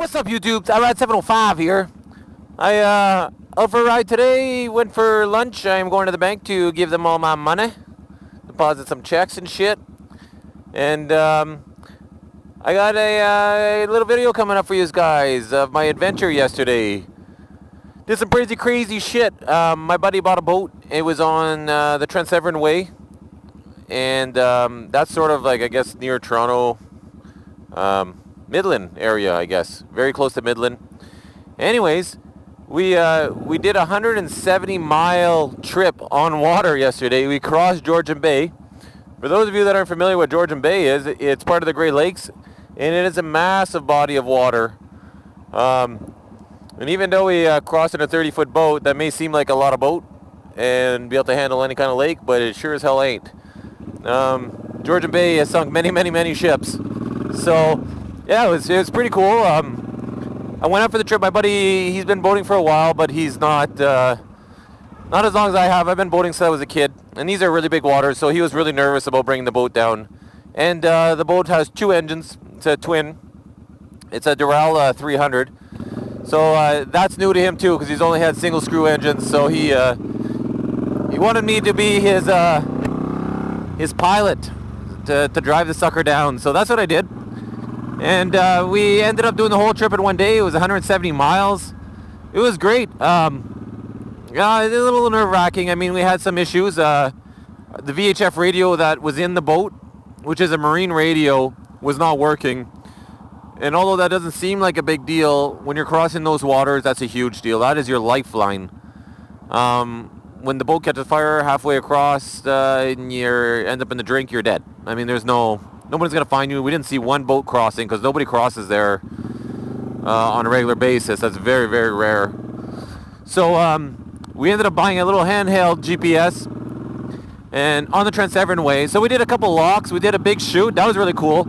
What's up, YouTube? I ride 705 here. I out for a ride today. Went for lunch. I'm going to the bank to give them all my money, deposit some checks and shit. And I got a little video coming up for you guys of my adventure yesterday. Did some crazy shit. My buddy bought a boat. It was on the Trent Severn Way, and that's sort of like, I guess, near Toronto. Midland area, I guess, very close to Midland. Anyways, we did a 170-mile trip on water yesterday. We crossed Georgian Bay. For those of you that aren't familiar with Georgian Bay is, it's part of the Great Lakes, and it is a massive body of water. And even though we crossed in a 30-foot boat, that may seem like a lot of boat and be able to handle any kind of lake, but it sure as hell ain't. Georgian Bay has sunk many ships. So yeah, it was pretty cool. I went out for the trip. My buddy, he's been boating for a while, but he's not as long as I have. I've been boating since I was a kid, and these are really big waters, so he was really nervous about bringing the boat down. And the boat has two engines. It's a twin. It's a Doral 300. So that's new to him too, because he's only had single screw engines. So he wanted me to be his pilot to drive the sucker down. So that's what I did. And we ended up doing the whole trip in one day. It was 170 miles. It was great. Yeah, a little nerve-wracking. I mean, we had some issues. The VHF radio that was in the boat, which is a marine radio, was not working. And although that doesn't seem like a big deal, when you're crossing those waters, that's a huge deal. That is your lifeline. When the boat catches fire halfway across and you end up in the drink, you're dead. I mean, nobody's going to find you. We didn't see one boat crossing because nobody crosses there on a regular basis. That's very rare. So we ended up buying a little handheld GPS and on the Trent Severn Way. So we did a couple locks. We did a big chute. That was really cool.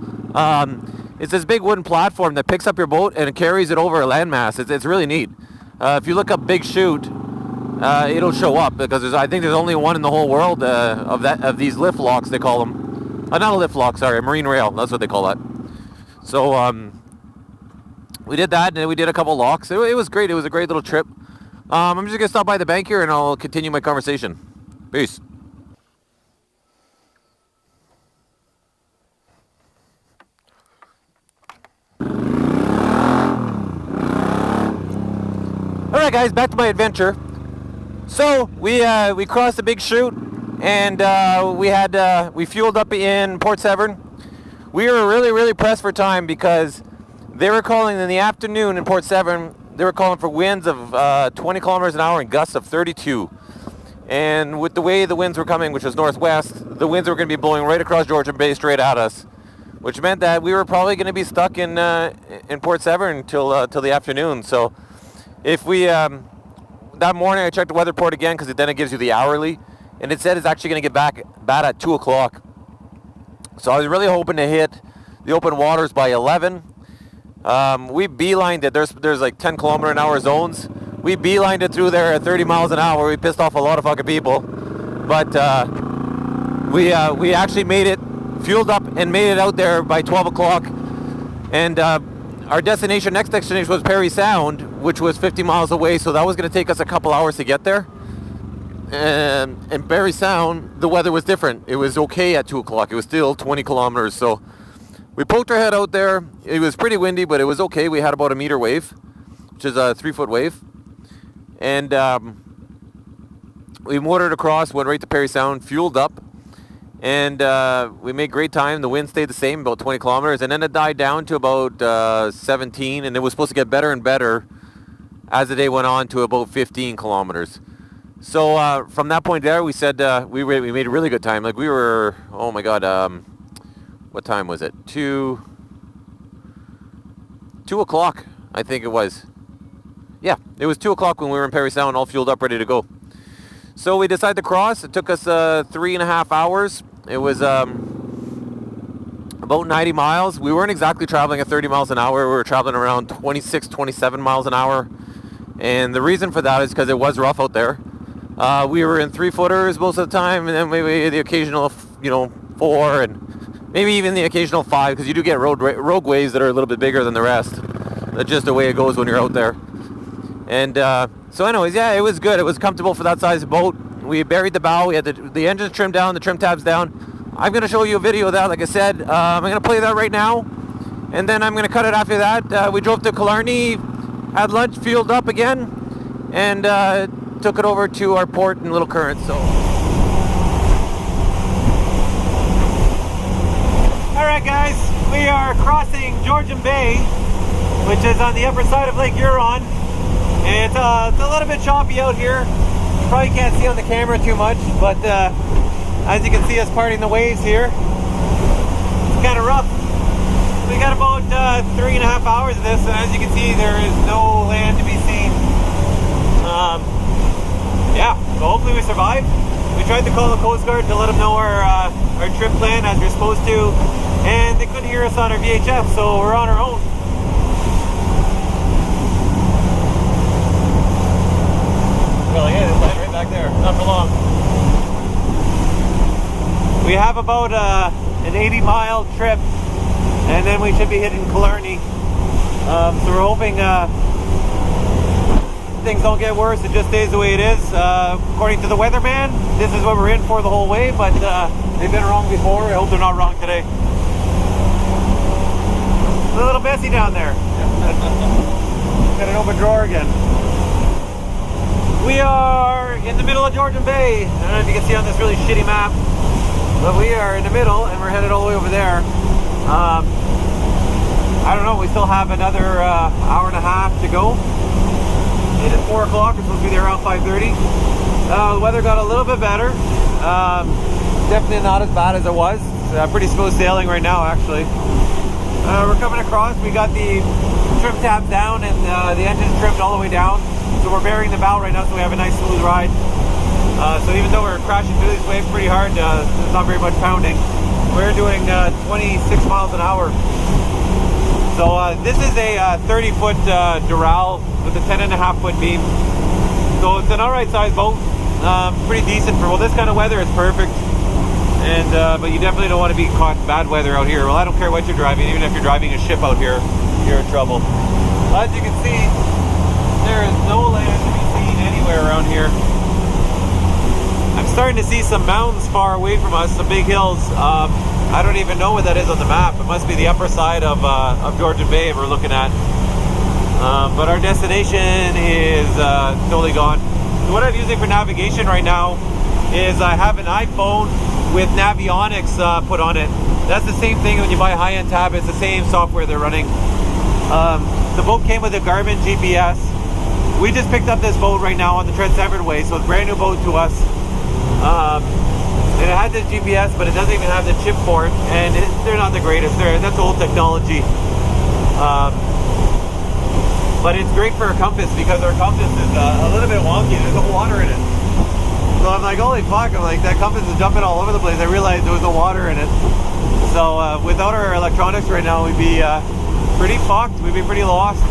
It's this big wooden platform that picks up your boat and carries it over a landmass. It's really neat. If you look up big chute, it'll show up because I think there's only one in the whole world of these lift locks, they call them. Not a lift lock, sorry, a marine rail. That's what they call that. So we did that, and we did a couple locks. It was great. It was a great little trip. I'm just going to stop by the bank here, and I'll continue my conversation. Peace. All right, guys, back to my adventure. So we crossed the big chute. And we fueled up in Port Severn. We were really pressed for time because they were calling in the afternoon in Port Severn. They were calling for winds of 20 kilometers an hour and gusts of 32. And with the way the winds were coming, which was northwest, the winds were going to be blowing right across Georgian Bay straight at us, which meant that we were probably going to be stuck in Port Severn till the afternoon. So if we that morning I checked the weather report again because then it gives you the hourly. And it said it's actually going to get back bad at 2 o'clock. So I was really hoping to hit the open waters by 11. We beelined it. There's like 10 kilometer an hour zones. We beelined it through there at 30 miles an hour. We pissed off a lot of fucking people. But we actually made it, fueled up and made it out there by 12 o'clock. And our next destination was Parry Sound, which was 50 miles away. So that was going to take us a couple hours to get there. And in Parry Sound, the weather was different. It was okay at 2 o'clock. It was still 20 kilometers. So we poked our head out there. It was pretty windy, but it was okay. We had about a meter wave, which is a 3-foot wave. And we motored across, went right to Parry Sound, fueled up. And we made great time. The wind stayed the same, about 20 kilometers. And then it died down to about 17. And it was supposed to get better and better as the day went on to about 15 kilometers. So from that point there, we said we made a really good time. Like we were, oh my God, what time was it? 2 o'clock, I think it was. Yeah, it was 2 o'clock when we were in Parry Sound, all fueled up, ready to go. So we decided to cross. It took us 3.5 hours. It was about 90 miles. We weren't exactly traveling at 30 miles an hour. We were traveling around 26, 27 miles an hour. And the reason for that is because it was rough out there. We were in 3-footers most of the time, and then maybe the occasional, 4, and maybe even the occasional 5, because you do get rogue waves that are a little bit bigger than the rest. That's just the way it goes when you're out there. And so anyways, yeah, it was good. It was comfortable for that size of boat. We buried the bow. We had the engines trimmed down, the trim tabs down. I'm going to show you a video of that, like I said. I'm going to play that right now. And then I'm going to cut it after that. We drove to Killarney, had lunch, fueled up again, and took it over to our port in Little Current. So. Alright guys, we are crossing Georgian Bay, which is on the upper side of Lake Huron. It's a little bit choppy out here. You probably can't see on the camera too much, but as you can see us parting the waves here, it's kind of rough. We got about 3.5 hours of this, and as you can see, there is no land to be seen. Yeah, so hopefully we survive. We tried to call the Coast Guard to let them know our trip plan as we're supposed to, and they couldn't hear us on our VHF, so we're on our own. Well, yeah, this light right back there, not for long. We have about an 80-mile trip, and then we should be hitting Killarney. So we're hoping things don't get worse, it just stays the way it is. According to the weatherman, this is what we're in for the whole way, but they've been wrong before. I hope they're not wrong today. It's a little messy down there. Got an open drawer again. We are in the middle of Georgian Bay. I don't know if you can see on this really shitty map, but we are in the middle and we're headed all the way over there. I don't know, we still have another hour and a half to go. It is 4 o'clock, we're supposed to be there around 5:30. The weather got a little bit better. Definitely not as bad as it was. Pretty smooth sailing right now, actually. We're coming across, we got the trim tabs down and the engine's trimmed all the way down. So we're burying the bow right now, so we have a nice smooth ride. So even though we're crashing through these waves pretty hard, there's not very much pounding. We're doing 26 miles an hour. So this is a 30-foot doral with a 10.5-foot beam. So it's an alright sized boat. Pretty decent for, well, this kind of weather, it's perfect. And but you definitely don't want to be caught in bad weather out here. Well, I don't care what you're driving, even if you're driving a ship out here, you're in trouble. As you can see, there is no land to be seen anywhere around here. I'm starting to see some mountains far away from us, some big hills. I don't even know what that is on the map. It must be the upper side of Georgian Bay we're looking at. But our destination is totally gone. So what I'm using for navigation right now is I have an iPhone with Navionics put on it. That's the same thing when you buy a high-end tab. It's the same software they're running. The boat came with a Garmin GPS. We just picked up this boat right now on the Trans-Siberian Way, so it's a brand new boat to us. And it has this GPS, but it doesn't even have the chip for it, and they're not the greatest. That's old technology. But it's great for a compass because our compass is a little bit wonky. There's no water in it. So I'm like, holy fuck, I'm like, that compass is jumping all over the place. I realized there was no water in it. So without our electronics right now, we'd be pretty fucked. We'd be pretty lost.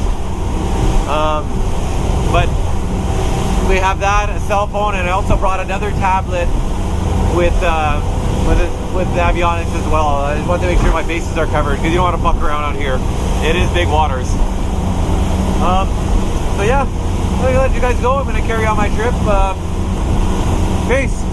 But we have that, a cell phone, and I also brought another tablet with avionics as well. I just want to make sure my bases are covered because you don't want to fuck around out here. It is big waters. So yeah, I'm gonna let you guys go. I'm gonna carry on my trip. Peace.